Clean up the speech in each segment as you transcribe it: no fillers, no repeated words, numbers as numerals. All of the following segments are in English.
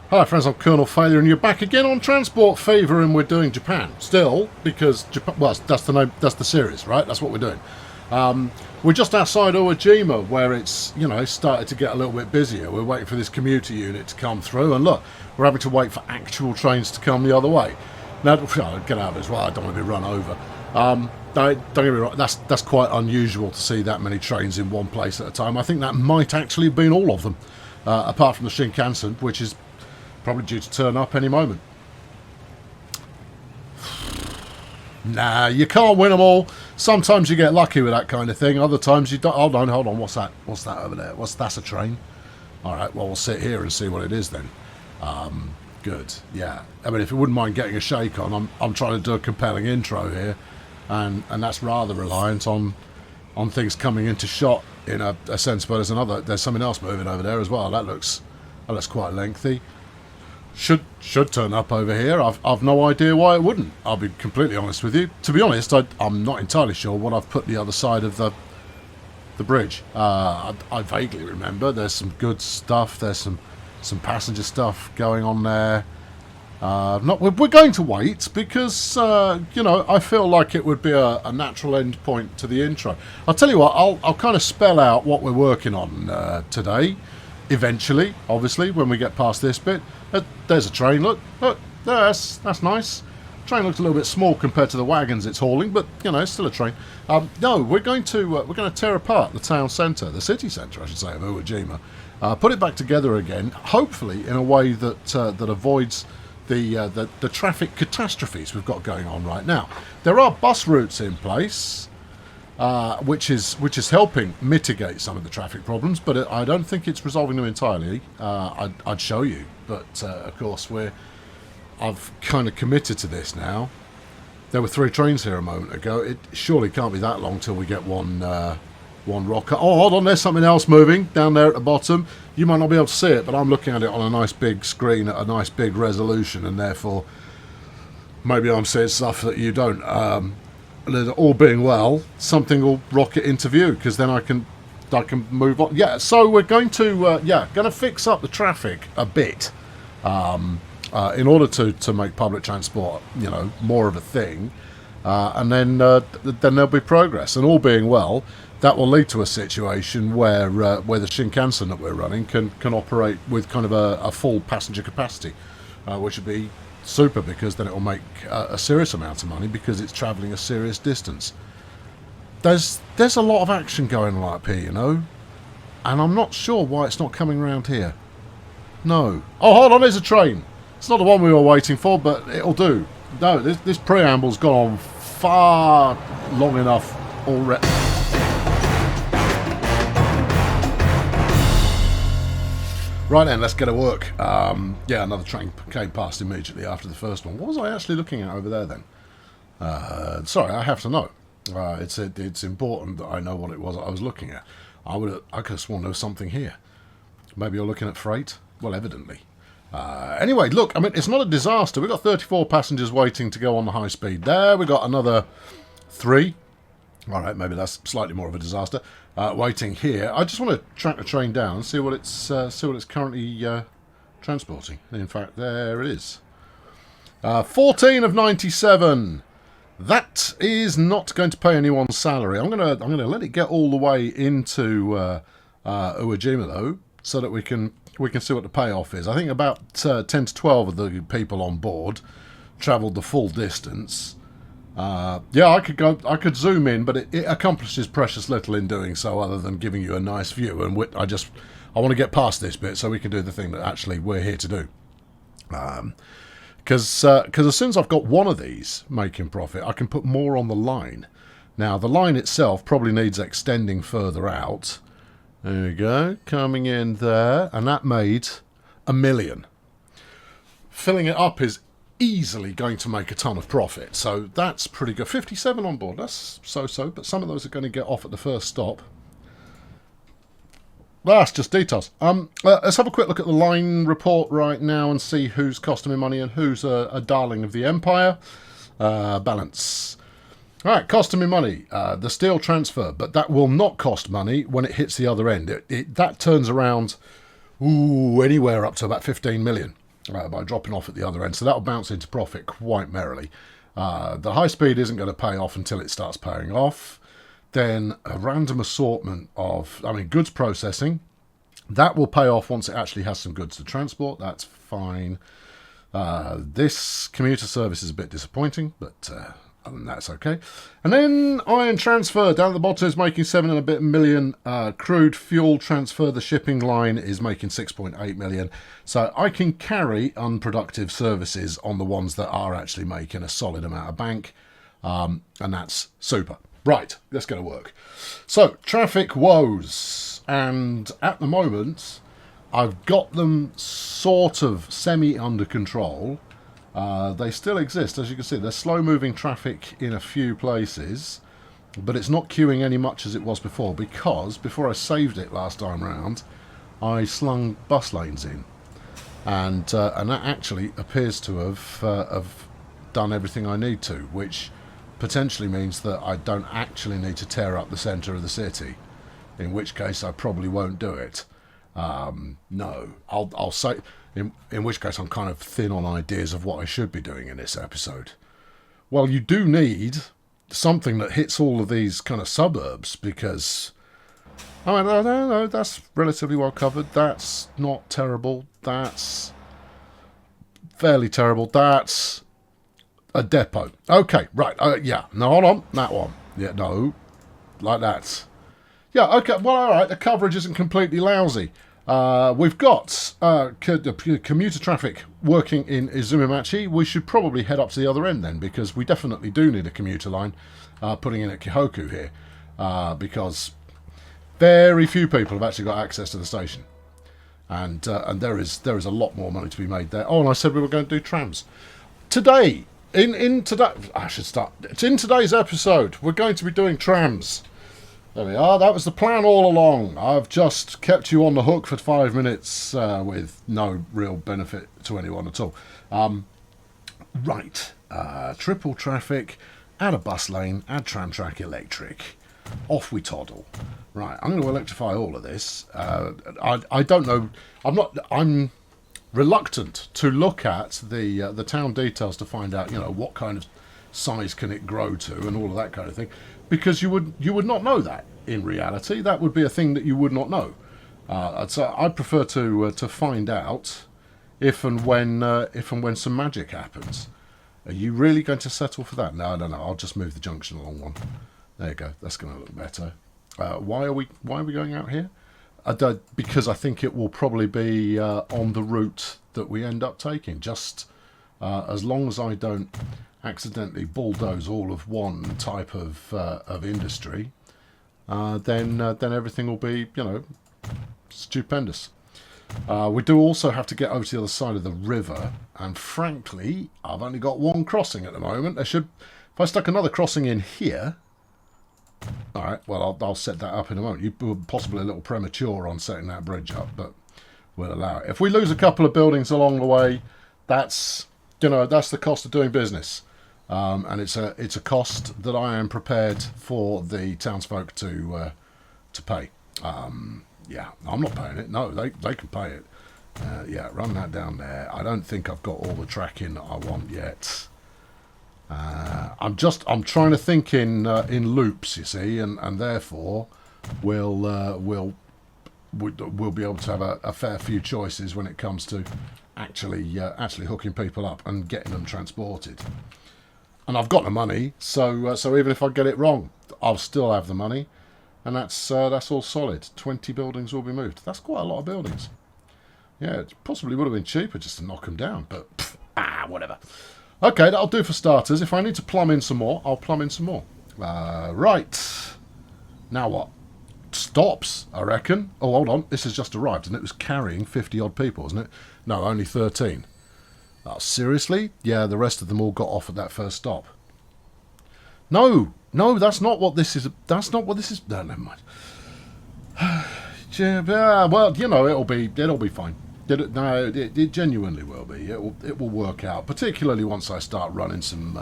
Hi friends, I'm Colonel Failure and you're back again on Transport Fever and we're doing Japan. Still, because Japan, well, that's the name, that's the series, right? That's what we're doing. We're just outside Owajima where it's, started to get a little bit busier. We're waiting for this commuter unit to come through and look, we're having to wait for actual trains to come the other way. Now, get out of it as well, I don't want to be run over. Don't get me wrong, that's quite unusual to see that many trains in one place at a time. I think that might actually have been all of them, apart from the Shinkansen, which is probably due to turn up any moment. Nah, you can't win them all. Sometimes you get lucky with that kind of thing. Other times you don't. Hold on. What's that? What's that over there? That's a train? All right, well, we'll sit here and see what it is then. Good, yeah. I mean, if you wouldn't mind getting a shake on, I'm trying to do a compelling intro here. And that's rather reliant on things coming into shot in a sense, but there's something else moving over there as well. That looks quite lengthy. Should turn up over here. I've no idea why it wouldn't. I'll be completely honest with you. To be honest, I'm not entirely sure what I've put the other side of the bridge. I vaguely remember there's some good stuff. There's some passenger stuff going on there. We're going to wait because I feel like it would be a natural end point to the intro. I'll tell you what. I'll kind of spell out what we're working on today. Eventually, obviously, when we get past this bit. There's a train. Look, that's nice. Train looks a little bit small compared to the wagons it's hauling, but it's still a train. No, we're going to tear apart the town centre, the city centre, I should say, of Uwajima. Put it back together again, hopefully in a way that avoids the traffic catastrophes we've got going on right now. There are bus routes in place, which is helping mitigate some of the traffic problems, but I don't think it's resolving them entirely. I'd show you, but of course I've kind of committed to this now. There were 3 trains here a moment ago. It surely can't be that long till we get one rocker. Oh, hold on, there's something else moving down there at the bottom. You might not be able to see it, but I'm looking at it on a nice big screen at a nice big resolution, and therefore maybe I'm seeing stuff that you don't. All being well, something will rocket into view because then I can move on. Yeah, so we're going to fix up the traffic a bit in order to make public transport more of a thing, and then there'll be progress. And all being well, that will lead to a situation where the Shinkansen that we're running can operate with kind of a full passenger capacity, which would be super because then it will make a serious amount of money because it's travelling a serious distance. There's a lot of action going on up here, and I'm not sure why it's not coming around here. No. Oh, hold on, there's a train. It's not the one we were waiting for, but it'll do. No, this preamble's gone on far long enough already. Right then, let's get to work. Another train came past immediately after the first one. What was I actually looking at over there then? Sorry, I have to know. It's important that I know what it was I was looking at. I could have sworn there was something here. Maybe you're looking at freight? Well, evidently. Anyway, look, I mean, it's not a disaster. We've got 34 passengers waiting to go on the high speed there. We've got another 3. All right, maybe that's slightly more of a disaster. Waiting here. I just want to track the train down and see what it's currently transporting. In fact, there it is. 14 of 97. That is not going to pay anyone's salary. I'm gonna let it get all the way into Uwajima though, so that we can see what the payoff is. I think about 10 to 12 of the people on board travelled the full distance. I could zoom in, but it accomplishes precious little in doing so other than giving you a nice view. And I want to get past this bit so we can do the thing that actually we're here to do. Because as soon as I've got one of these making profit, I can put more on the line. Now, the line itself probably needs extending further out. There we go, coming in there. And that made $1 million. Filling it up is easily going to make a ton of profit, so that's pretty good. 57 on board, that's so-so, but some of those are going to get off at the first stop. That's just details. Let's have a quick look at the line report right now and see who's costing me money and who's a darling of the empire. Balance. All right, costing me money. The steel transfer, but that will not cost money when it hits the other end. That turns around anywhere up to about 15 million. by dropping off at the other end. So that'll bounce into profit quite merrily. The high speed isn't going to pay off until it starts paying off. Then a random assortment of, goods processing. That will pay off once it actually has some goods to transport. That's fine. This commuter service is a bit disappointing, but other than that, it's okay. And then iron transfer down at the bottom is making 7 and a bit million. Crude fuel transfer, the shipping line, is making 6.8 million. So I can carry unproductive services on the ones that are actually making a solid amount of bank, and that's super. Right, let's get to work. So, traffic woes, and at the moment, I've got them sort of semi under control. They still exist, as you can see. There's slow-moving traffic in a few places, but it's not queuing any much as it was before, because before I saved it last time round, I slung bus lanes in, and that actually appears to have done everything I need to, which potentially means that I don't actually need to tear up the centre of the city, in which case I probably won't do it. No, I'll say, in which case I'm kind of thin on ideas of what I should be doing in this episode. Well, you do need something that hits all of these kind of suburbs, because no, that's relatively well covered. That's not terrible. That's fairly terrible. That's a depot. Okay, right. Yeah. No, hold on. That one. Yeah, no. Like that. Yeah, okay. Well, all right. The coverage isn't completely lousy. We've got commuter traffic working in Izumimachi. We should probably head up to the other end then, because we definitely do need a commuter line putting in at Kihoku here, because very few people have actually got access to the station. And there is a lot more money to be made there. Oh, and I said we were going to do trams. Today, in today's episode, we're going to be doing trams. There we are. That was the plan all along. I've just kept you on the hook for 5 minutes with no real benefit to anyone at all. Right. Triple traffic, add a bus lane, add tram track electric. Off we toddle. Right. I'm going to electrify all of this. I don't know. I'm reluctant to look at the town details to find out, what kind of size can it grow to and all of that kind of thing, because you would not know that in reality. That would be a thing that you would not know. So I prefer to find out if and when some magic happens. Are you really going to settle for that? No. I'll just move the junction along one. There you go. That's going to look better. Why are we going out here? Because I think it will probably be on the route that we end up taking. Just as long as I don't accidentally bulldoze all of one type of industry, then everything will be, stupendous. We do also have to get over to the other side of the river, and frankly, I've only got one crossing at the moment. If I stuck another crossing in here. All right, well, I'll set that up in a moment. You were possibly a little premature on setting that bridge up, but we'll allow it. If we lose a couple of buildings along the way, that's the cost of doing business, and it's a cost that I am prepared for the townsfolk to pay. Yeah, I'm not paying it. No, they can pay it. Yeah, run that down there. I don't think I've got all the tracking that I want yet. I'm trying to think in loops, you see, and therefore we'll be able to have a fair few choices when it comes to actually hooking people up and getting them transported. And I've got the money, so even if I get it wrong, I'll still have the money, and that's all solid. 20 buildings will be moved. That's quite a lot of buildings. Yeah, it possibly would have been cheaper just to knock them down, but whatever. Okay, that'll do for starters. If I need to plumb in some more, I'll plumb in some more. Right. Now what? Stops, I reckon. Oh, hold on. This has just arrived, and it was carrying 50-odd people, isn't it? No, only 13. Oh, seriously? Yeah, the rest of them all got off at that first stop. No, that's not what this is. That's not what this is. No, never mind. Well, it'll be fine. It genuinely will be. It will work out. Particularly once I start running some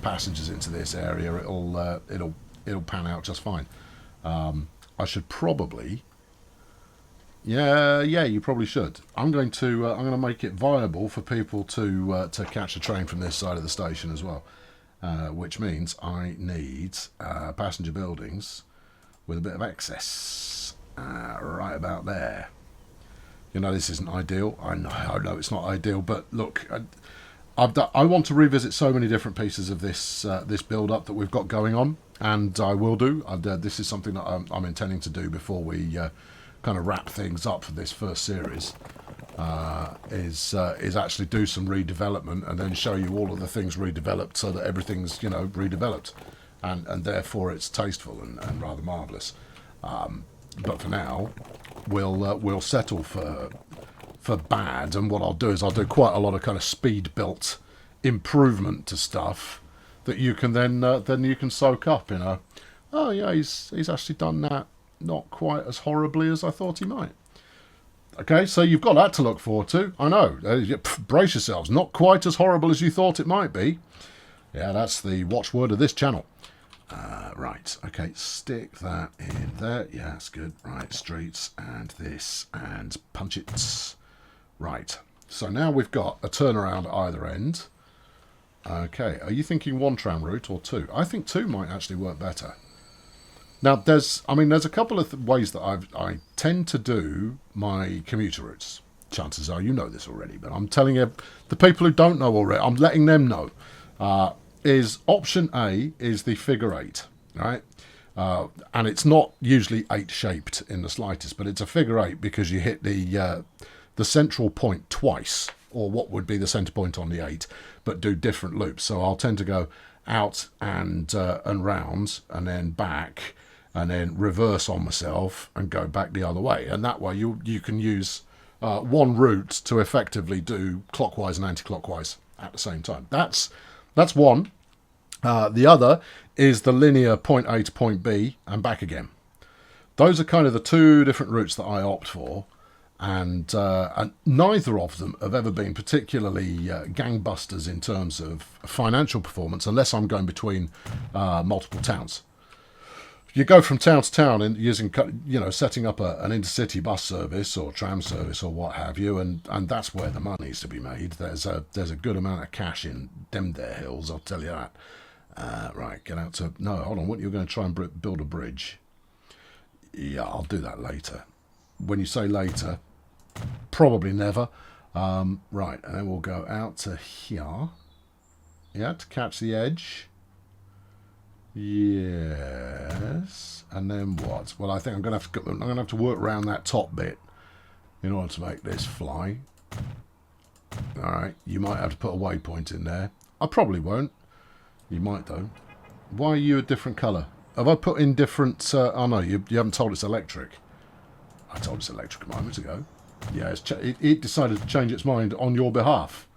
passengers into this area, it'll pan out just fine. I should probably Yeah, you probably should. I'm going to make it viable for people to catch a train from this side of the station as well, which means I need passenger buildings with a bit of excess right about there. You know, this isn't ideal. I know it's not ideal, but look, I want to revisit so many different pieces of this build up that we've got going on, and I will do. This is something that I'm intending to do before we kind of wrap things up for this first series. Is actually do some redevelopment and then show you all of the things redeveloped, so that everything's redeveloped, and therefore it's tasteful and rather marvellous. But for now, we'll settle for bad, and what I'll do is I'll do quite a lot of kind of speed built improvement to stuff that you can then you can soak up in a, oh yeah, he's actually done that not quite as horribly as I thought he might. Okay, so you've got that to look forward to. I know, brace yourselves, not quite as horrible as you thought it might be. Yeah, that's the watchword of this channel. Right, okay, stick that in there. Yeah, that's good. Right, streets and this, and punch it. Right, so now we've got a turnaround at either end. Okay, are you thinking one tram route or two? I think two might actually work better. Now, there's a couple of ways that I tend to do my commuter routes. Chances are you know this already, but I'm telling you, the people who don't know already, I'm letting them know. Is option A is the figure eight, right? And it's not usually eight shaped in the slightest, but it's a figure eight because you hit the central point twice, or what would be the centre point on the eight, but do different loops. So I'll tend to go out and round, and then back, and then reverse on myself and go back the other way. And that way you can use one route to effectively do clockwise and anti-clockwise at the same time. That's one. The other is the linear point A to point B and back again. Those are kind of the two different routes that I opt for, and neither of them have ever been particularly gangbusters in terms of financial performance, unless I'm going between multiple towns. You go from town to town and using, setting up an intercity bus service or tram service or what have you, and that's where the money's to be made. There's a good amount of cash in them there hills, I'll tell you that. Right, get out to... No, hold on, what, you're going to try and build a bridge? Yeah, I'll do that later. When you say later, probably never. Right, and then we'll go out to here. Yeah, to catch the edge. Yes, and then what? Well, I think I'm going to have to work around that top bit in order to make this fly. All right, you might have to put a waypoint in there. I probably won't. You might though. Why are you a different colour? Have I put in different? Oh no, you haven't told it's electric. I told it's electric a moment ago. Yeah, it decided to change its mind on your behalf,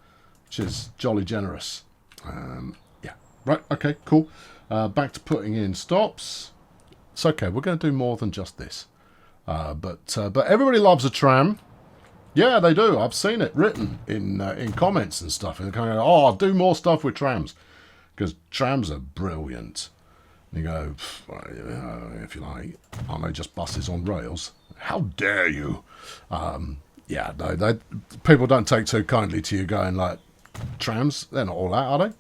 which is jolly generous. Yeah, right. Okay, cool. Back to putting in stops. It's okay. We're going to do more than just this. But everybody loves a tram. Yeah, they do. I've seen it written in comments and stuff. And kind of, oh, I'll do more stuff with trams because trams are brilliant. And you go, if you like, aren't they just buses on rails? How dare you? Yeah, no, people don't take too kindly to you going like, trams, they're not all that, are they?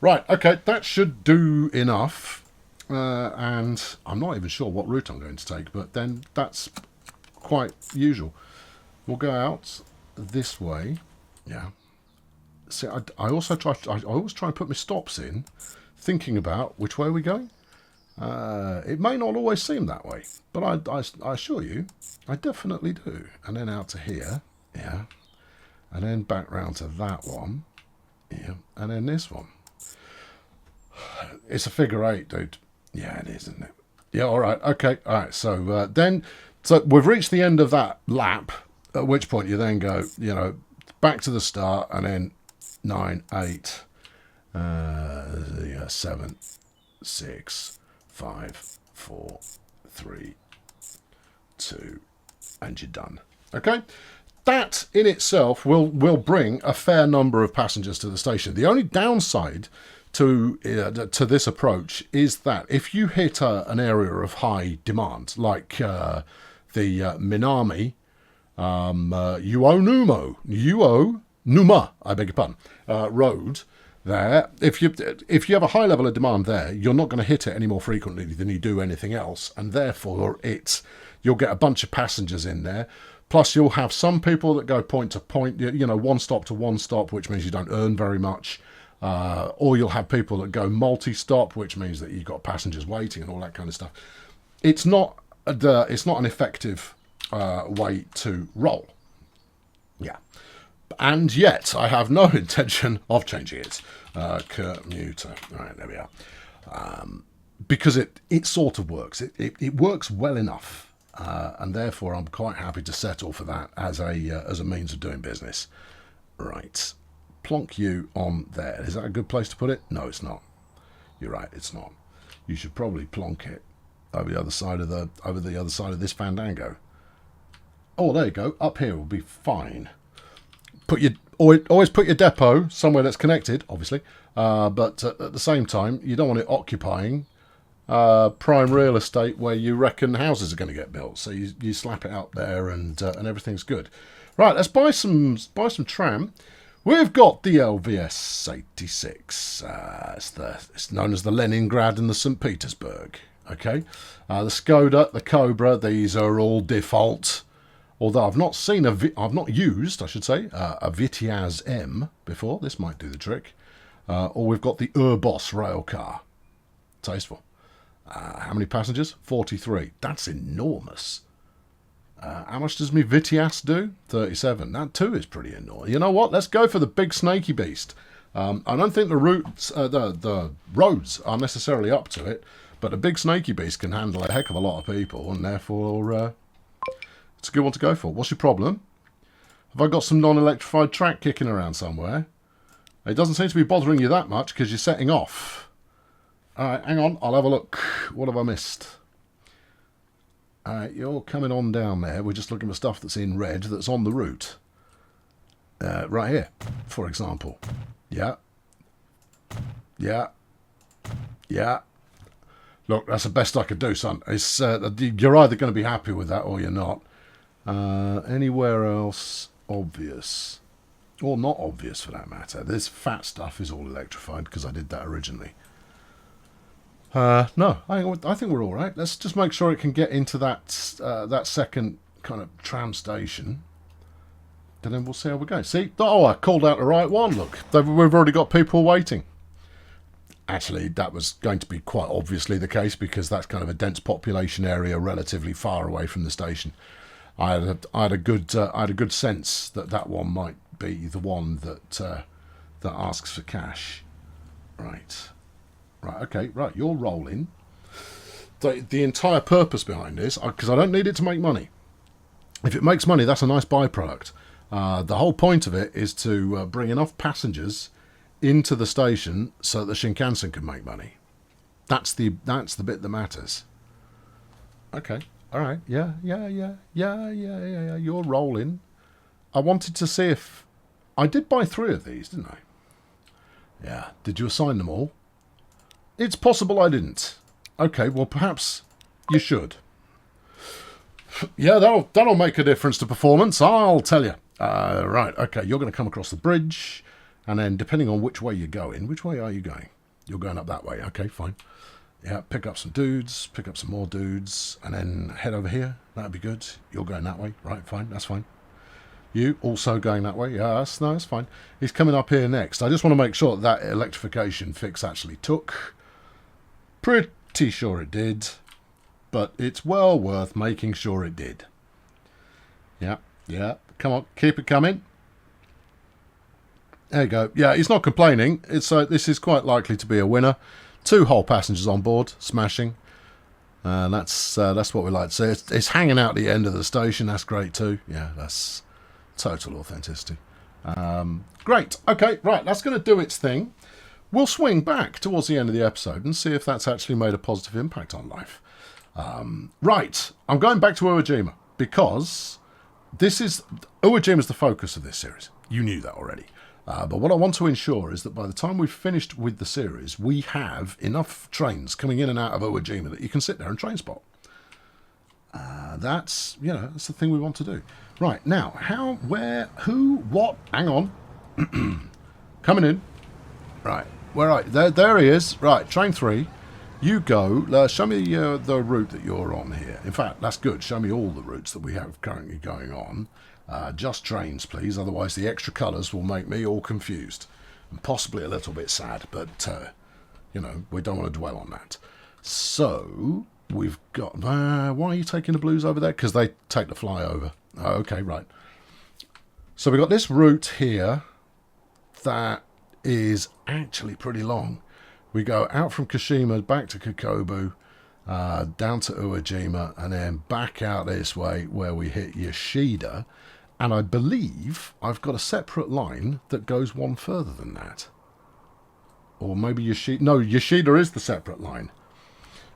Right, okay, that should do enough. And I'm not even sure what route I'm going to take, but then that's quite usual. We'll go out this way. Yeah. See, I always try and put my stops in, thinking about which way we're going. It may not always seem that way, but I assure you, I definitely do. And then out to here, yeah. And then back round to that one, yeah. And then this one. It's a figure eight, dude. Yeah, it is, isn't it? Yeah, all right, okay, all right. So so we've reached the end of that lap, at which point you then go, back to the start, and then 9, 8, 7, 6, 5, 4, 3, 2, and you're done. Okay? That in itself will bring a fair number of passengers to the station. The only downside to this approach is that if you hit an area of high demand, like the Minami Numa, I beg your pardon, road there. If you have a high level of demand there, you're not going to hit it any more frequently than you do anything else, and therefore you'll get a bunch of passengers in there. Plus, you'll have some people that go point to point, one stop to one stop, which means you don't earn very much. Or you'll have people that go multi-stop, which means that you've got passengers waiting and all that kind of stuff. It's not an effective way to roll. Yeah. And yet, I have no intention of changing it. Commuter. All right, there we are. Because it sort of works. It works well enough. And therefore, I'm quite happy to settle for that as a means of doing business. Right. Plonk you on there. Is that a good place to put it? No, it's not. You're right, it's not. You should probably plonk it over the other side of this fandango. Oh, there you go. Up here will be fine. Always put your depot somewhere that's connected, obviously. But at the same time, you don't want it occupying prime real estate where you reckon houses are going to get built. So you slap it out there and everything's good. Right, let's buy some tram. We've got the LVS 86. It's known as the Leningrad and the St. Petersburg. Okay, the Skoda, the Cobra. These are all default. Although I've not used, I should say, a Vitiaz M before. This might do the trick. Or we've got the Urbos rail car. Tasteful. How many passengers? 43. That's enormous. How much does me Vitiaz do? 37. That too is pretty enormous. You know what? Let's go for the big snaky beast. I don't think the roads are necessarily up to it, but a big snaky beast can handle a heck of a lot of people, and therefore it's a good one to go for. What's your problem? Have I got some non-electrified track kicking around somewhere? It doesn't seem to be bothering you that much because you're setting off. All right, hang on. I'll have a look. What have I missed? You're coming on down there. We're just looking for stuff that's in red that's on the route. Right here, for example. Yeah. Yeah. Yeah. Look, that's the best I could do, son. It's, you're either going to be happy with that or you're not. Anywhere else obvious? Or not obvious, for that matter. This fat stuff is all electrified because I did that originally. No, I think we're all right. Let's just make sure it can get into that second kind of tram station. And then we'll see how we go. See? Oh, I called out the right one. Look, we've already got people waiting. Actually, that was going to be quite obviously the case because that's kind of a dense population area relatively far away from the station. I had a good sense that one might be the one that asks for cash. Right. Right, okay, right, you're rolling. The entire purpose behind this, because I don't need it to make money. If it makes money, that's a nice byproduct. The whole point of it is to bring enough passengers into the station so that the Shinkansen can make money. That's the bit that matters. Okay, all right, yeah, you're rolling. I wanted to see if... I did buy 3 of these, didn't I? Yeah, did you assign them all? It's possible I didn't. Okay, well, perhaps you should. Yeah, that'll make a difference to performance, I'll tell you. Right, okay, you're going to come across the bridge, and then depending on which way you're going, which way are you going? You're going up that way, okay, fine. Yeah, pick up some dudes, pick up some more dudes, and then head over here. That'd be good. You're going that way, right, fine, that's fine. You also going that way? Yeah, that's fine. He's coming up here next. I just want to make sure that electrification fix actually took. Pretty sure it did, but it's well worth making sure it did. Yeah. Come on, keep it coming. There you go. Yeah, he's not complaining. This is quite likely to be a winner. 2 whole passengers on board, smashing. That's what we like to see. It's hanging out the end of the station. That's great too. Yeah, that's total authenticity. Great. Okay, right. That's going to do its thing. We'll swing back towards the end of the episode and see if that's actually made a positive impact on life. Right, I'm going back to Uwajima because Uwajima is the focus of this series. You knew that already. But what I want to ensure is that by the time we've finished with the series, we have enough trains coming in and out of Uwajima that you can sit there and train spot. That's, that's the thing we want to do. Right, now, how, where, who, what, hang on. Coming in. Right, where are you? There he is. Right, train 3. You go, show me the route that you're on here. In fact, that's good. Show me all the routes that we have currently going on. Just trains, please. Otherwise, the extra colours will make me all confused. And possibly a little bit sad, but, we don't want to dwell on that. So, we've got... why are you taking the blues over there? Because they take the flyover. Oh, okay, right. So, we've got this route here that is actually pretty long. We go out from Kashima, back to Kokobu, down to Uwajima, and then back out this way where we hit Yoshida. And I believe I've got a separate line that goes one further than that. Or maybe Yoshida... No, Yoshida is the separate line.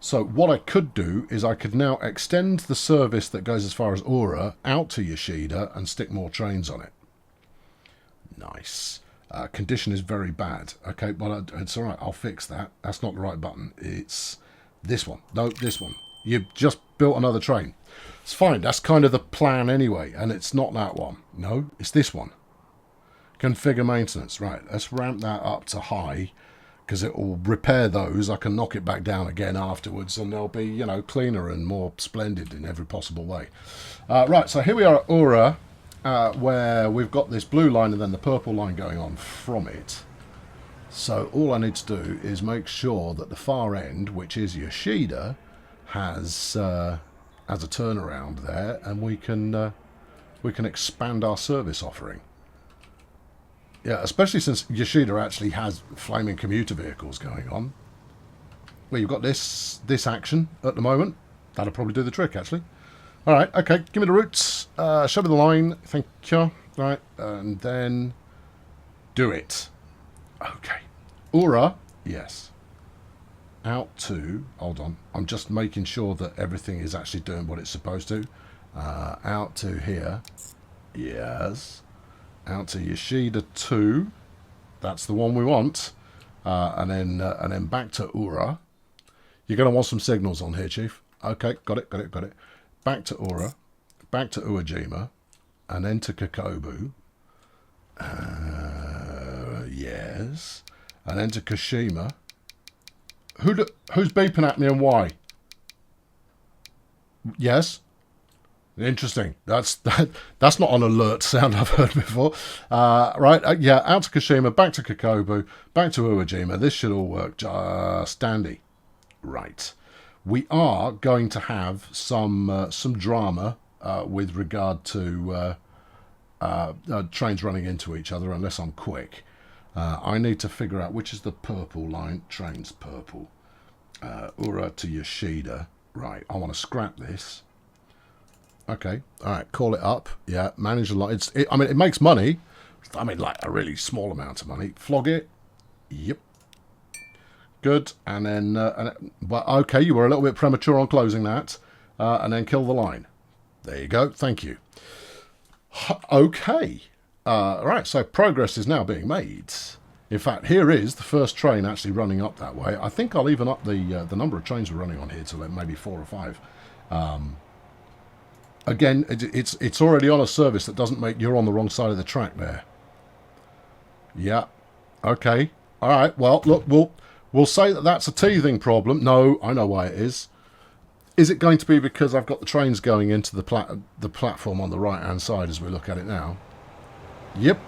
So what I could do is I could now extend the service that goes as far as Ura out to Yoshida and stick more trains on it. Nice. Condition is very bad. Okay, well, it's all right. I'll fix that. That's not the right button. It's this one. No, this one. You've just built another train. It's fine. That's kind of the plan anyway. And it's not that one. No, it's this one. Configure maintenance. Right, let's ramp that up to high because it will repair those. I can knock it back down again afterwards and they'll be, cleaner and more splendid in every possible way. Right, so here we are at Ura. Where we've got this blue line and then the purple line going on from it. So all I need to do is make sure that the far end, which is Yoshida, has a turnaround there, and we can expand our service offering. Yeah, especially since Yoshida actually has flaming commuter vehicles going on. Well, you've got this action at the moment. That'll probably do the trick, actually. All right, okay, give me the routes. Show me the line. Thank you. Right, and then do it. Okay. Ura, yes. Out to, hold on. I'm just making sure that everything is actually doing what it's supposed to. Out to here. Yes. Out to Yoshida 2. That's the one we want. And then back to Ura. You're going to want some signals on here, Chief. Okay, got it. Back to Ura, back to Uwajima, and then to Kokobu. Yes. And then to Kashima. Who's beeping at me and why? Yes. Interesting. That's not an alert sound I've heard before. Right. Yeah. Out to Kashima, back to Kokobu, back to Uwajima. This should all work. Standy. Right. We are going to have some drama with regard to trains running into each other unless I'm quick. I need to figure out which is the purple line. Trains purple. Ura to Yoshida. Right, I want to scrap this. Okay, all right, call it up. Yeah, manage a lot. It makes money. Like a really small amount of money. Flog it. Yep. Good, and then, but okay, you were a little bit premature on closing that, and then kill the line. There you go, thank you. Okay, right, so progress is now being made. In fact, here is the first train actually running up that way. I think I'll even up the number of trains we're running on here to maybe 4 or 5. Again, it's already on a service that doesn't make you're on the wrong side of the track there. Yeah, okay, all right, well, look, We'll say that that's a teething problem. No, I know why it is. Is it going to be because I've got the trains going into the platform on the right-hand side as we look at it now? Yep.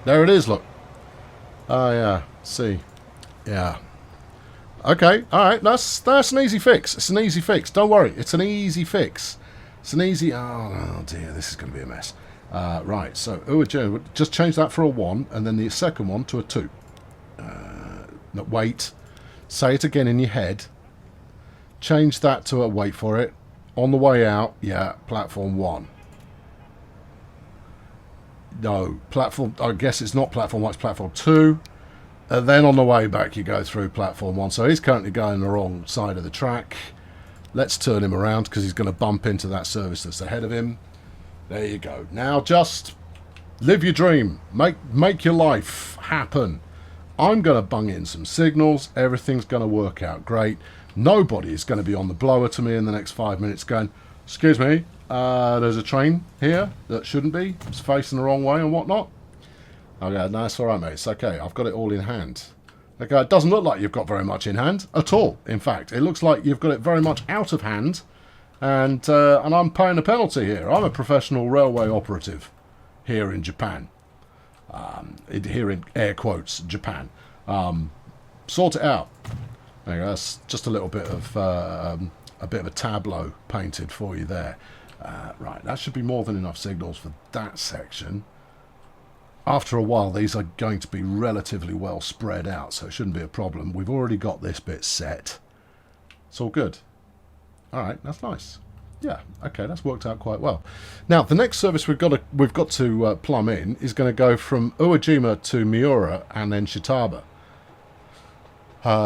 There it is, look. Oh, yeah. See. Yeah. Okay, all right. That's an easy fix. It's an easy fix. Don't worry. It's an easy fix. It's an easy... Oh, dear. This is going to be a mess. Right, so just change that for a 1, and then the second one to a 2. No, wait. Say it again in your head. Change that to a... Wait for it. On the way out, yeah, platform 1. No, platform... I guess it's not platform 1, it's platform 2. And then on the way back, you go through platform 1. So he's currently going the wrong side of the track. Let's turn him around because he's going to bump into that service that's ahead of him. There you go. Now just live your dream. Make your life happen. I'm going to bung in some signals. Everything's going to work out great. Nobody is going to be on the blower to me in the next 5 minutes going, Excuse me, there's a train here that shouldn't be. It's facing the wrong way and whatnot. Okay, no, it's alright, mate. It's okay. I've got it all in hand. Okay, it doesn't look like you've got very much in hand at all. In fact, it looks like you've got it very much out of hand. And I'm paying a penalty here. I'm a professional railway operative here in Japan. Here in air quotes, Japan. Sort it out. There you go. That's just a little bit of a tableau painted for you there. Right, that should be more than enough signals for that section. After a while, these are going to be relatively well spread out, so it shouldn't be a problem. We've already got this bit set. It's all good. All right, that's nice. Yeah, okay, that's worked out quite well. Now, the next service we've got to plumb in is going to go from Uejima to Miura and then Shitaba.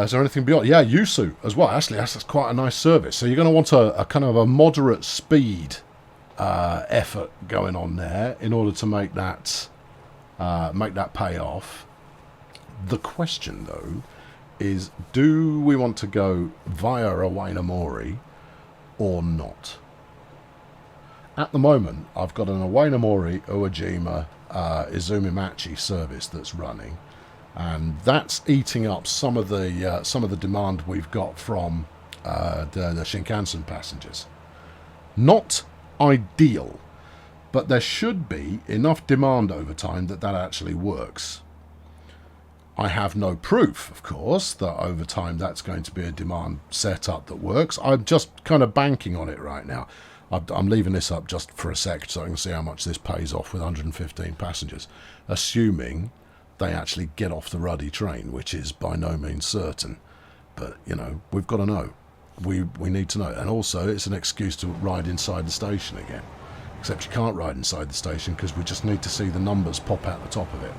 Is there anything beyond? Yeah, Yusu as well. Actually, that's quite a nice service. So you're going to want a kind of a moderate speed effort going on there in order to make that pay off. The question, though, is do we want to go via Awainamori or not? At the moment, I've got an Awainamori, Uejima, Izumimachi service that's running, and that's eating up some of the demand we've got from the Shinkansen passengers. Not ideal, but there should be enough demand over time that actually works. I have no proof, of course, that over time that's going to be a demand setup that works. I'm just kind of banking on it right now. I'm leaving this up just for a sec so I can see how much this pays off with 115 passengers, assuming they actually get off the ruddy train, which is by no means certain. But, you know, we've got to know. We need to know. And also, it's an excuse to ride inside the station again. Except you can't ride inside the station because we just need to see the numbers pop out the top of it.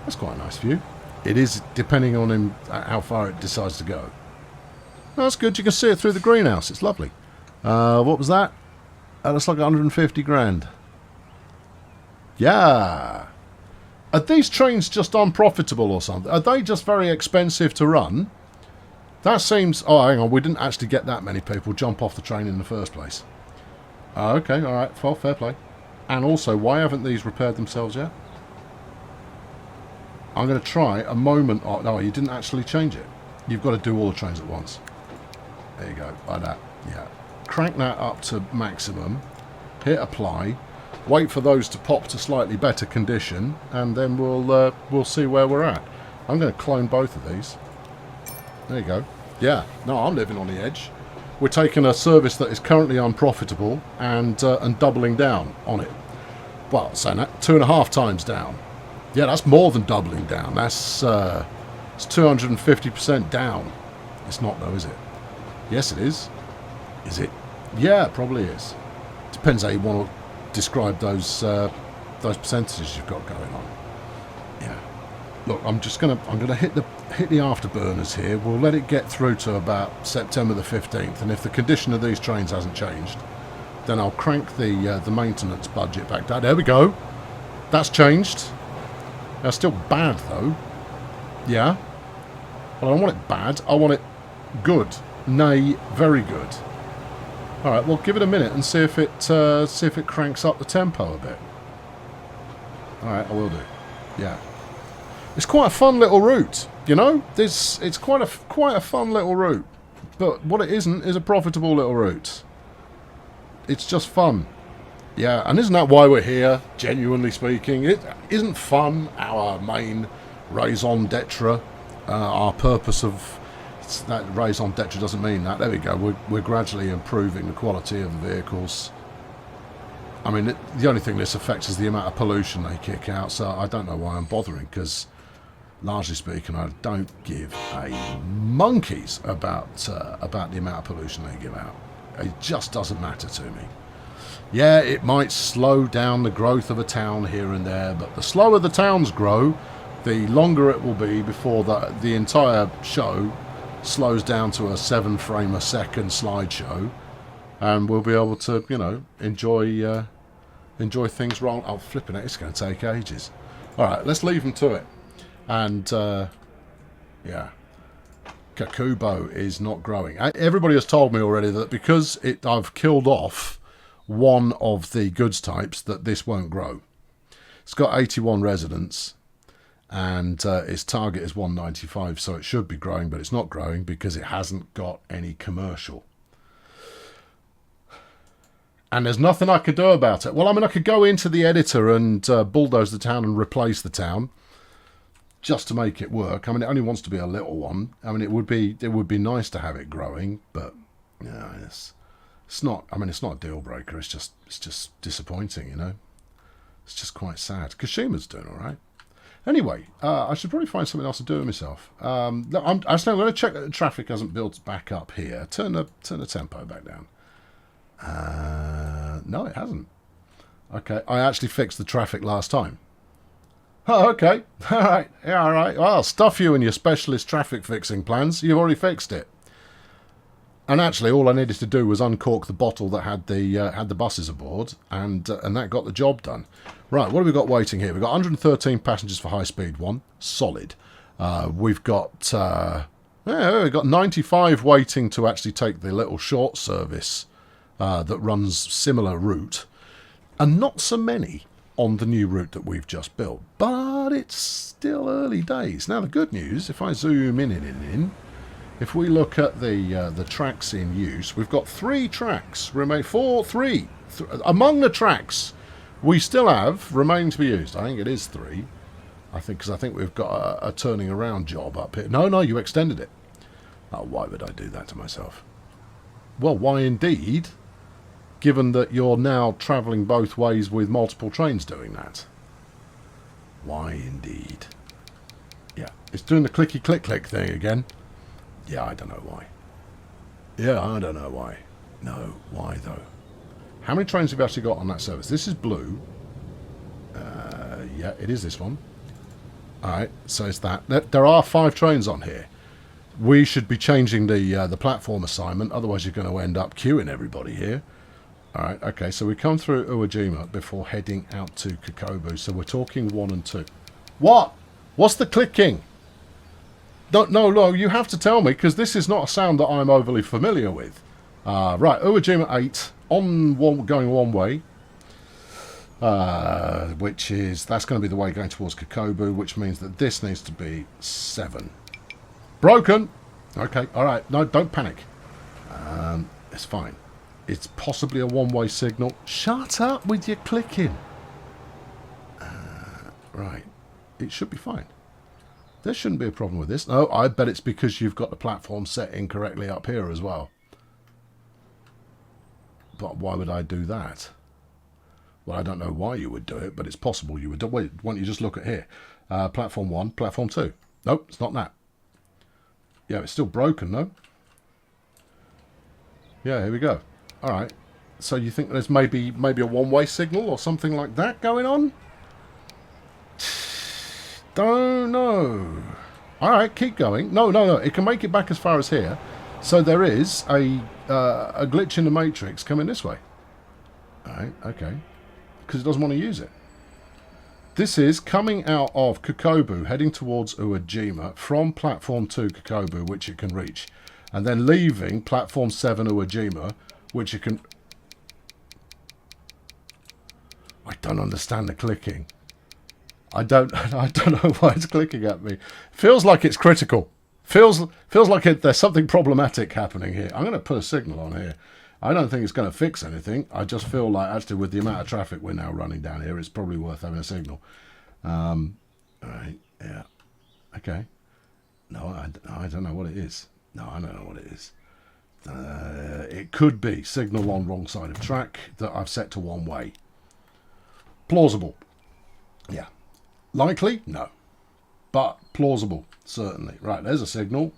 That's quite a nice view. It is, depending on him how far it decides to go. Oh, that's good. You can see it through the greenhouse. It's lovely. What was that? That looks like 150 grand. Yeah. Are these trains just unprofitable or something? Are they just very expensive to run? That seems... Oh, hang on. We didn't actually get that many people jump off the train in the first place. Okay, all right. Well, fair play. And also, why haven't these repaired themselves yet? I'm going to try a moment... Oh, no, you didn't actually change it. You've got to do all the trains at once. There you go. Like that. Yeah. Crank that up to maximum. Hit apply. Wait for those to pop to slightly better condition. And then we'll see where we're at. I'm going to clone both of these. There you go. Yeah. No, I'm living on the edge. We're taking a service that is currently unprofitable and doubling down on it. Well, saying that, 2.5 times down. Yeah, that's more than doubling down. That's it's 250% down. It's not though, is it? Yes, it is. Is it? Yeah, it probably is. Depends how you want to describe those percentages you've got going on. Yeah. Look, I'm gonna hit the afterburners here. We'll let it get through to about September the 15th, and if the condition of these trains hasn't changed, then I'll crank the maintenance budget back down. There we go. That's changed. That's still bad though. Yeah. But I don't want it bad. I want it good. Nay, very good. All right. Well, give it a minute and see if it cranks up the tempo a bit. All right, I will do. Yeah. It's quite a fun little route, you know. It's quite a fun little route, but what it isn't is a profitable little route. It's just fun. Yeah, and isn't that why we're here, genuinely speaking? It isn't fun our main raison d'etre, our purpose of... That raison d'etre doesn't mean that. There we go. We're gradually improving the quality of the vehicles. I mean, the only thing this affects is the amount of pollution they kick out, so I don't know why I'm bothering, because, largely speaking, I don't give a monkeys about the amount of pollution they give out. It just doesn't matter to me. Yeah, it might slow down the growth of a town here and there, but the slower the towns grow, the longer it will be before the entire show slows down to a 7-frame-a-second slideshow, and we'll be able to, you know, enjoy things wrong. Oh, flipping it, it's going to take ages. All right, let's leave them to it. And, yeah, Kakubo is not growing. Everybody has told me already that because I've killed off one of the goods types that this won't grow. It's got 81 residents, and its target is 195, so it should be growing, but it's not growing because it hasn't got any commercial. And there's nothing I could do about it. Well, I mean, I could go into the editor and bulldoze the town and replace the town just to make it work. I mean, it only wants to be a little one. I mean, it would be nice to have it growing, but yeah, it's not. I mean, it's not a deal breaker. It's just disappointing, you know. It's just quite sad. Kashima's doing all right. Anyway, I should probably find something else to do with myself. I'm going to check that the traffic hasn't built back up here. Turn the tempo back down. No, it hasn't. Okay, I actually fixed the traffic last time. Oh, okay. All right. Yeah, all right. Well, stuff you and your specialist traffic fixing plans. You've already fixed it. And actually, all I needed to do was uncork the bottle that had the buses aboard, and that got the job done. Right, what have we got waiting here? We've got 113 passengers for high speed one, solid. We've got 95 waiting to actually take the little short service that runs similar route, and not so many on the new route that we've just built. But it's still early days. Now, the good news, if I zoom in. If we look at the tracks in use, we've got 3 tracks remain. Among the tracks we still have remaining to be used. I think it is 3. Because I think we've got a turning around job up here. No, you extended it. Oh, why would I do that to myself? Well, why indeed? Given that you're now travelling both ways with multiple trains doing that. Why indeed? Yeah, it's doing the clicky click thing again. Yeah, I don't know why. No, why though? How many trains have you actually got on that service? This is blue. Yeah, it is this one. Alright, so it's that. There are 5 trains on here. We should be changing the platform assignment, otherwise you're going to end up queuing everybody here. Alright, okay, so we come through Uwajima before heading out to Kokobu, so we're talking 1 and 2. What? What's the clicking? No, you have to tell me, because this is not a sound that I'm overly familiar with. Right, Uwajima 8, going one way, that's going to be the way going towards Kokobu, which means that this needs to be 7. Broken! Okay, alright, no, don't panic. It's fine. It's possibly a one-way signal. Shut up with your clicking. Right, it should be fine. There shouldn't be a problem with this. No, I bet it's because you've got the platform set incorrectly up here as well. But why would I do that? Well, I don't know why you would do it, but it's possible you would do it. Wait, why don't you just look at here? Platform 1, platform 2. Nope, it's not that. Yeah, it's still broken, no? Yeah, here we go. All right. So you think there's maybe a one-way signal or something like that going on? Don't know. All right, keep going. No. It can make it back as far as here. So there is a glitch in the matrix coming this way. All right, okay. Because it doesn't want to use it. This is coming out of Kokobu, heading towards Uwajima from platform 2 Kokobu, which it can reach. And then leaving platform 7 Uwajima, which it can... I don't understand the clicking. I don't know why it's clicking at me. Feels like it's critical. Feels like there's something problematic happening here. I'm going to put a signal on here. I don't think it's going to fix anything. I just feel like, actually, with the amount of traffic we're now running down here, it's probably worth having a signal. All right, yeah. Okay. No, I don't know what it is. No, I don't know what it is. It could be signal on wrong side of track that I've set to one way. Plausible. Yeah. Likely? No. But plausible, certainly. Right, there's a signal.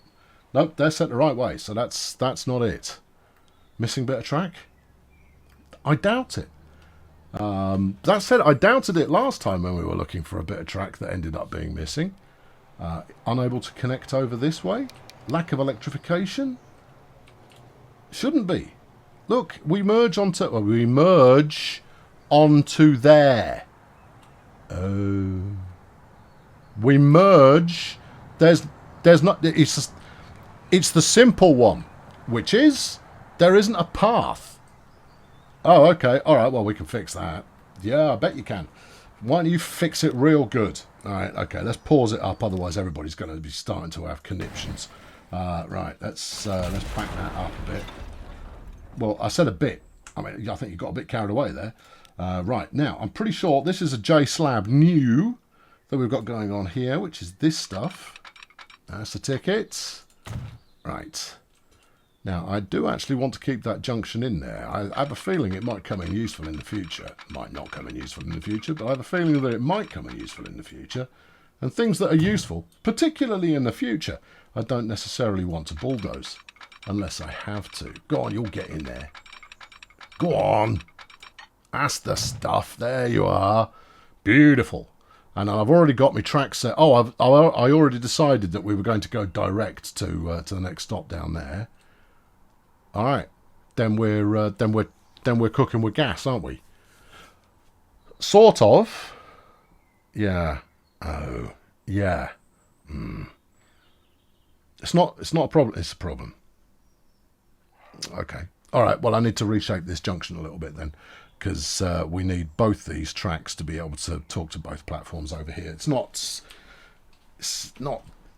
Nope, they're set the right way, so that's not it. Missing bit of track? I doubt it. That said, I doubted it last time when we were looking for a bit of track that ended up being missing. Unable to connect over this way? Lack of electrification? Shouldn't be. Look, we merge onto there. Oh. We merge. There's not. It's the simple one, which is there isn't a path. Oh, okay. All right. Well, we can fix that. Yeah, I bet you can. Why don't you fix it real good? All right. Okay. Let's pause it up. Otherwise, everybody's going to be starting to have conniptions. Right. Let's back that up a bit. Well, I said a bit. I mean, I think you got a bit carried away there. Right. Now, I'm pretty sure this is a J slab new that we've got going on here, which is this stuff. That's the ticket. Right. Now, I do actually want to keep that junction in there. I have a feeling it might come in useful in the future. It might not come in useful in the future, but I have a feeling that it might come in useful in the future. And things that are useful, particularly in the future, I don't necessarily want to bulldoze. Unless I have to. Go on, you'll get in there. Go on. That's the stuff. There you are. Beautiful. And I've already got my track set. Oh, I already decided that we were going to go direct to the next stop down there. All right, then we're cooking with gas, aren't we? Sort of. Yeah. Oh, yeah. It's not a problem. It's a problem. Okay. All right. Well, I need to reshape this junction a little bit then, because we need both these tracks to be able to talk to both platforms over here. It's not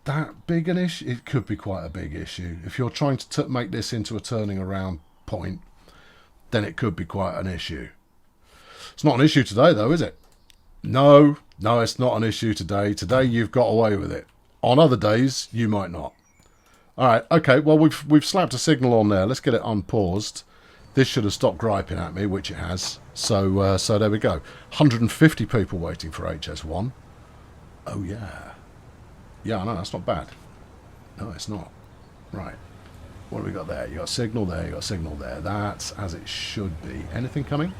that big an issue. It could be quite a big issue. If you're trying to make this into a turning around point, then it could be quite an issue. It's not an issue today, though, is it? No, it's not an issue today. Today you've got away with it. On other days, you might not. All right, okay. Well, we've slapped a signal on there. Let's get it unpaused. This should have stopped griping at me, which it has. So there we go. 150 people waiting for HS1. Oh yeah. Yeah, I know, that's not bad. No, it's not. Right. What have we got there? You got a signal there, you got a signal there. That's as it should be. Anything coming?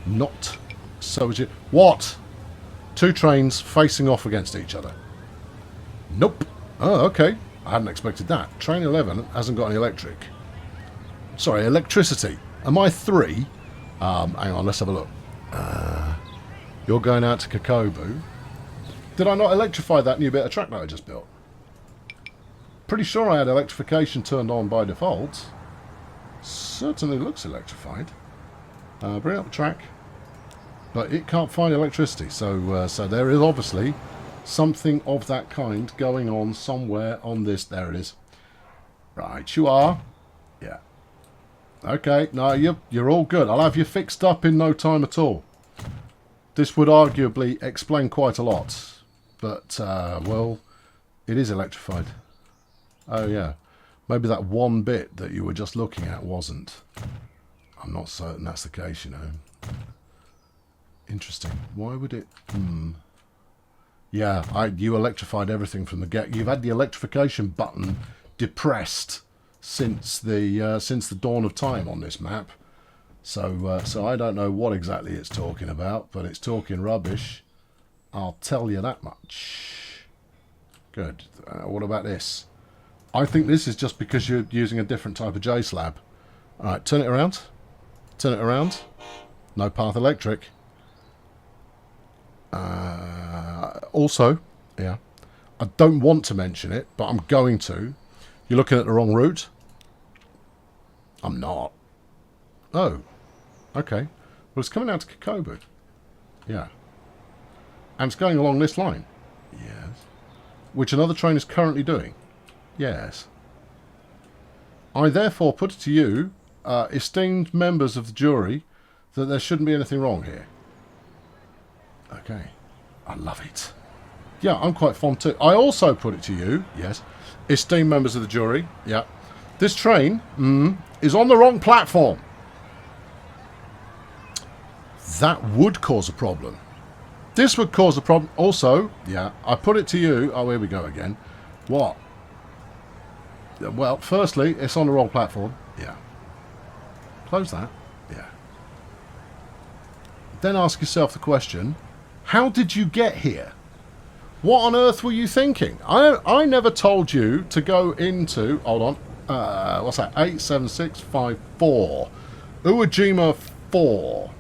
Not. So is it. What? Two trains facing off against each other. Nope. Oh, okay. I hadn't expected that. Train 11 hasn't got any electric. Sorry, electricity. Am I 3? Hang on, let's have a look. You're going out to Kokobu. Did I not electrify that new bit of track that I just built? Pretty sure I had electrification turned on by default. Certainly looks electrified. Bring up the track. But it can't find electricity, so there is obviously something of that kind going on somewhere on this. There it is. Right, you are. Yeah. Okay, no, you're all good. I'll have you fixed up in no time at all. This would arguably explain quite a lot. But, well, it is electrified. Oh, yeah. Maybe that one bit that you were just looking at wasn't. I'm not certain that's the case, you know. Interesting. Why would it... Yeah, you electrified everything from the get. You've had the electrification button depressed since the dawn of time on this map. So I don't know what exactly it's talking about, but it's talking rubbish. I'll tell you that much. Good. What about this? I think this is just because you're using a different type of J-slab. All right, turn it around. Turn it around. No path electric. Also, yeah, I don't want to mention it, but I'm going to. You're looking at the wrong route. I'm not. Oh, okay. Well, it's coming out to Kokobu. Yeah. And it's going along this line. Yes. Which another train is currently doing. Yes. I therefore put it to you, esteemed members of the jury, that there shouldn't be anything wrong here. Okay. I love it. Yeah, I'm quite fond too. I also put it to you, yes, esteemed members of the jury, yeah, this train is on the wrong platform. That would cause a problem. This would cause a problem. Also, yeah, I put it to you. Oh, here we go again. What? Well, firstly, it's on the wrong platform. Yeah. Close that. Yeah. Then ask yourself the question, how did you get here? What on earth were you thinking? I never told you to go into... Hold on. What's that? 87654. Uwajima 4.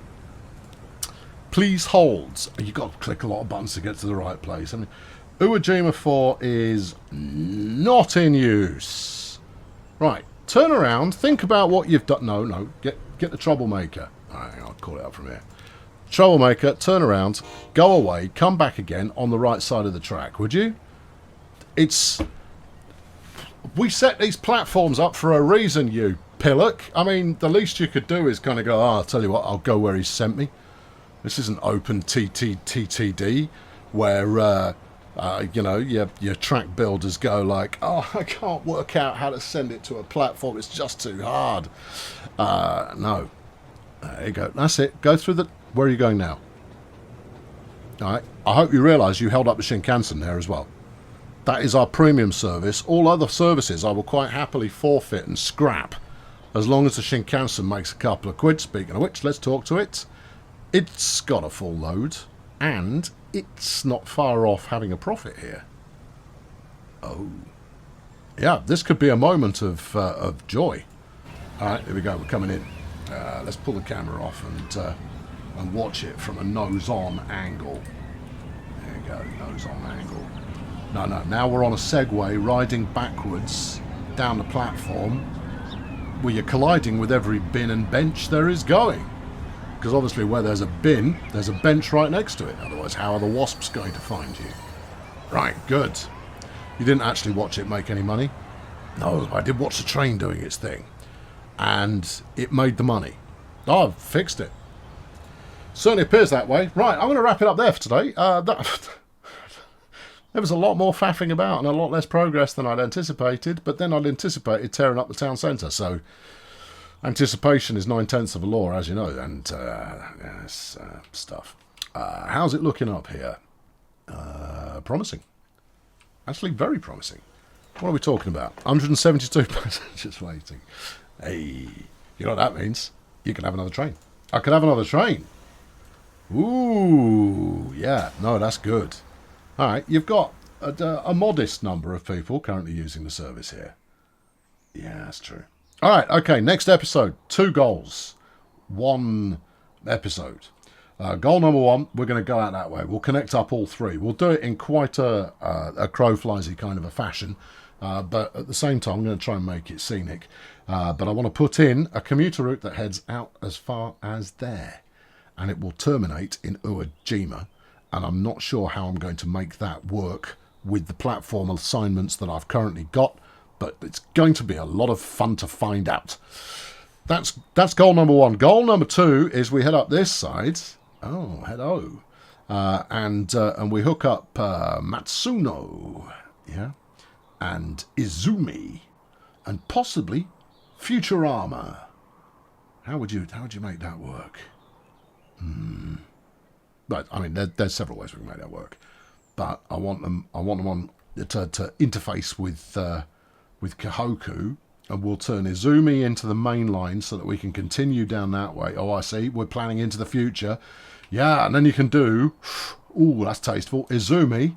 Please hold. You've got to click a lot of buttons to get to the right place. I mean, Uwajima 4 is not in use. Right. Turn around. Think about what you've done. No. Get the troublemaker. All right, I'll call it up from here. Troublemaker, turn around, go away, come back again on the right side of the track, would you? We set these platforms up for a reason, you pillock. I mean, the least you could do is kind of go, I'll tell you what, I'll go where he sent me. This isn't open TTTTD, where, your track builders go like, oh, I can't work out how to send it to a platform. It's just too hard. No. There you go. That's it. Go through the... Where are you going now? All right. I hope you realise you held up the Shinkansen there as well. That is our premium service. All other services I will quite happily forfeit and scrap as long as the Shinkansen makes a couple of quid. Speaking of which, let's talk to it. It's got a full load and it's not far off having a profit here. Oh. Yeah, this could be a moment of joy. All right, here we go. We're coming in. Let's pull the camera off and watch it from a nose-on angle. There you go, nose-on angle. No, now we're on a Segway riding backwards down the platform where you're colliding with every bin and bench there is going. Because obviously where there's a bin, there's a bench right next to it. Otherwise, how are the wasps going to find you? Right, good. You didn't actually watch it make any money? No, I did watch the train doing its thing. And it made the money. Oh, I've fixed it. Certainly appears that way. Right, I'm going to wrap it up there for today. There was a lot more faffing about and a lot less progress than I'd anticipated, but then I'd anticipated tearing up the town centre, so anticipation is 9/10 of a law, as you know, and stuff. How's it looking up here? Promising. Actually, very promising. What are we talking about? 172 passengers waiting. Hey, you know what that means? You can have another train. I can have another train. Ooh, yeah. No, that's good. All right, you've got a modest number of people currently using the service here. Yeah, that's true. All right, okay, next episode. 2 goals. 1 episode. Goal number 1, we're going to go out that way. We'll connect up all 3. We'll do it in quite a crow-fliesy kind of a fashion. But at the same time, I'm going to try and make it scenic. But I want to put in a commuter route that heads out as far as there. And it will terminate in Uwajima. And I'm not sure how I'm going to make that work with the platform assignments that I've currently got. But it's going to be a lot of fun to find out. That's goal number 1. Goal number 2 is we head up this side. Oh, hello. And we hook up Matsuno. Yeah. And Izumi, and possibly Futurama. How would you make that work? But I mean, there's several ways we can make that work. But I want them on to interface with Kahoku, and we'll turn Izumi into the main line so that we can continue down that way. Oh, I see. We're planning into the future. Yeah, and then you can do. Ooh, that's tasteful. Izumi.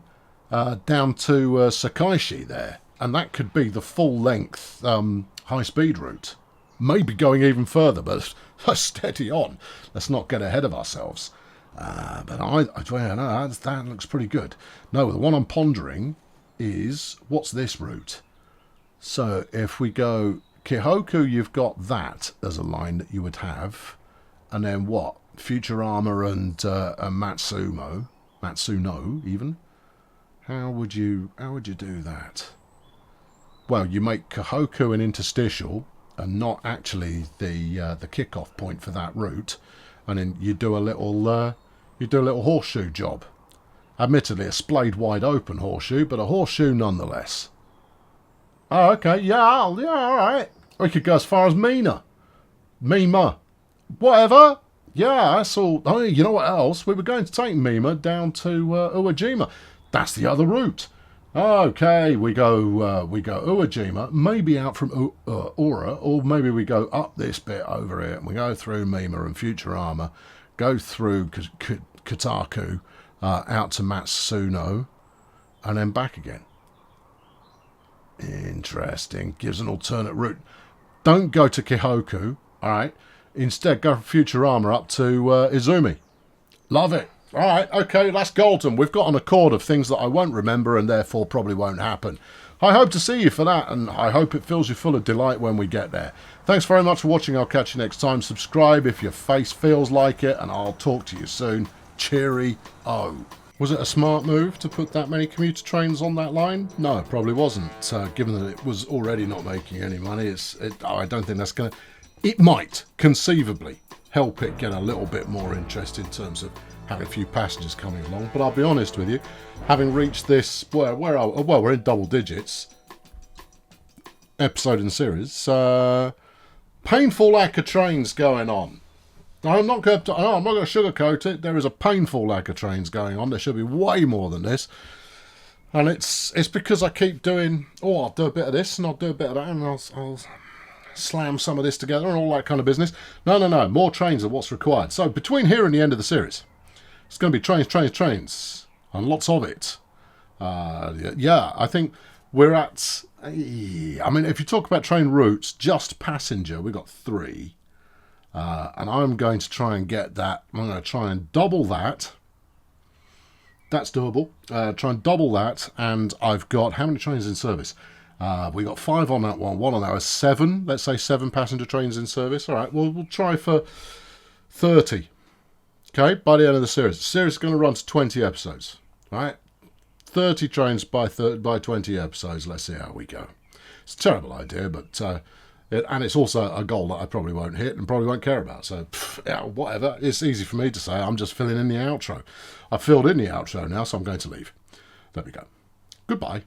Down to Sakaishi there, and that could be the full-length high-speed route. Maybe going even further, but steady on. Let's not get ahead of ourselves. But that looks pretty good. No, the one I'm pondering is, what's this route? So if we go Kihoku, you've got that as a line that you would have, and then what? Futurama and Matsuno even. How would you do that? Well, you make Kahoku an interstitial and not actually the kickoff point for that route, and then you do a little horseshoe job. Admittedly, a splayed wide open horseshoe, but a horseshoe nonetheless. Oh, okay, yeah, all right. We could go as far as Mima, whatever. Yeah, that's all. Oh, you know what else? We were going to take Mima down to Uwajima. That's the other route. Okay, we go Uwajima, maybe out from Ura, or maybe we go up this bit over here, and we go through Mima and Futurama, go through Kotaku, out to Matsuno, and then back again. Interesting. Gives an alternate route. Don't go to Kihoku, all right? Instead, go from Futurama up to Izumi. Love it. All right, okay, that's golden. We've got an accord of things that I won't remember and therefore probably won't happen. I hope to see you for that, and I hope it fills you full of delight when we get there. Thanks very much for watching. I'll catch you next time. Subscribe if your face feels like it, and I'll talk to you soon. Cheerio. Was it a smart move to put that many commuter trains on that line? No, it probably wasn't. Given that it was already not making any money, I don't think that's going to... It might, conceivably, help it get a little bit more interest in terms of having a few passengers coming along. But I'll be honest with you, having reached this, we're in double digits, episode in series, painful lack of trains going on. I'm not going to sugarcoat it. There is a painful lack of trains going on. There should be way more than this. And it's because I keep doing, I'll do a bit of this and I'll do a bit of that and I'll slam some of this together and all that kind of business. No. More trains are what's required. So between here and the end of the series, it's going to be trains, and lots of it. I think we're at... I mean, if you talk about train routes, just passenger, we've got 3. And I'm going to try and get that. I'm going to try and double that. That's doable. Try and double that, and I've got... How many trains in service? We got 5 on that one. One on that was 7. Let's say 7 passenger trains in service. All right, we'll try for 30. Okay, by the end of the series. The series is going to run to 20 episodes. All right, 30 trains by 20 episodes. Let's see how we go. It's a terrible idea, but and it's also a goal that I probably won't hit and probably won't care about. So, whatever. It's easy for me to say. I'm just filling in the outro. I've filled in the outro now, so I'm going to leave. There we go. Goodbye.